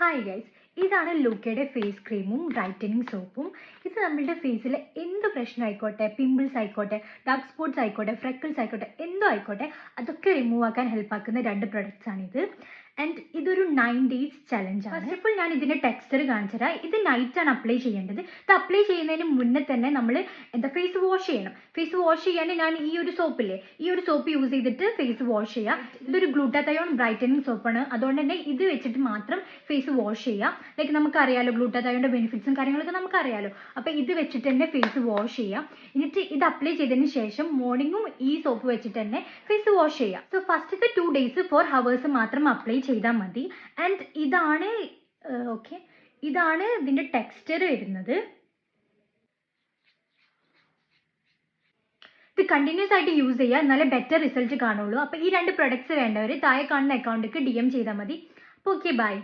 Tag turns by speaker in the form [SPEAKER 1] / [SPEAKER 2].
[SPEAKER 1] Hi guys, ഇതാണ് ലൂക്കയുടെ face ക്രീമും brightening സോപ്പും. ഇത് നമ്മളുടെ ഫേസിൽ എന്ത് പ്രശ്നം ആയിക്കോട്ടെ, പിമ്പിൾസ് ആയിക്കോട്ടെ, ഡാർക്ക് സ്പോട്ട്സ് ആയിക്കോട്ടെ, ഫ്രെക്കിൾസ് ആയിക്കോട്ടെ, എന്തോ ആയിക്കോട്ടെ, അതൊക്കെ റിമൂവ് ആക്കാൻ ഹെൽപ്പ് ആക്കുന്ന 2 പ്രൊഡക്ട്സ് ആണിത്. ആൻഡ് ഇതൊരു 9 days ചലഞ്ച് ആണ്. ഫസ്റ്റ് ഓഫ് ഓൾ ഞാൻ ഇതിന്റെ ടെക്സ്ചർ കാണിച്ചുതരാം. ഇത് നൈറ്റ് ആണ് അപ്ലൈ ചെയ്യേണ്ടത്. ഇത് അപ്ലൈ ചെയ്യുന്നതിന് മുന്നേ തന്നെ നമ്മൾ ഫേസ് വാഷ് ചെയ്യണം. ഫേസ് വാഷ് ചെയ്യാൻ ഞാൻ ഈ ഒരു സോപ്പ് യൂസ് ചെയ്തിട്ട് ഫേസ് വാഷ് ചെയ്യാം. ഇതൊരു ഗ്ലൂട്ടാതയോൺ ബ്രൈറ്റനിങ് സോപ്പാണ്. അതുകൊണ്ട് തന്നെ ഇത് വെച്ചിട്ട് മാത്രം ഫേസ് വാഷ് ചെയ്യാം. ലൈക്ക് നമുക്കറിയാലോ ഗ്ലൂട്ടാതയോണിന്റെ ബെനിഫിറ്റ്സും കാര്യങ്ങളൊക്കെ നമുക്കറിയാലോ. അപ്പോൾ ഇത് വെച്ചിട്ട് തന്നെ ഫേസ് വാഷ് ചെയ്യാം. എന്നിട്ട് ഇത് അപ്ലൈ ചെയ്തതിന് ശേഷം മോർണിംഗും ഈ സോപ്പ് വെച്ചിട്ട് തന്നെ ഫേസ് വാഷ് ചെയ്യാം. സോ ഫസ്റ്റത്തെ 2 days 4 hours മാത്രം അപ്ലൈ ചെയ്താൽ മതി. ആൻഡ് ഇതാണ് ഇതിന്റെ ടെക്സ്ചർ വരുന്നത്. ഇത് കണ്ടിന്യൂസ് ആയിട്ട് യൂസ് ചെയ്യുക, എന്നാലേ ബെറ്റർ റിസൾട്ട് കാണുള്ളൂ. അപ്പോൾ ഈ 2 പ്രൊഡക്ട്സ് വേണ്ടവർ താഴെ കാണുന്ന അക്കൗണ്ടിലേക്ക് DM ചെയ്താൽ മതി. അപ്പോൾ ഓക്കെ, ബൈ.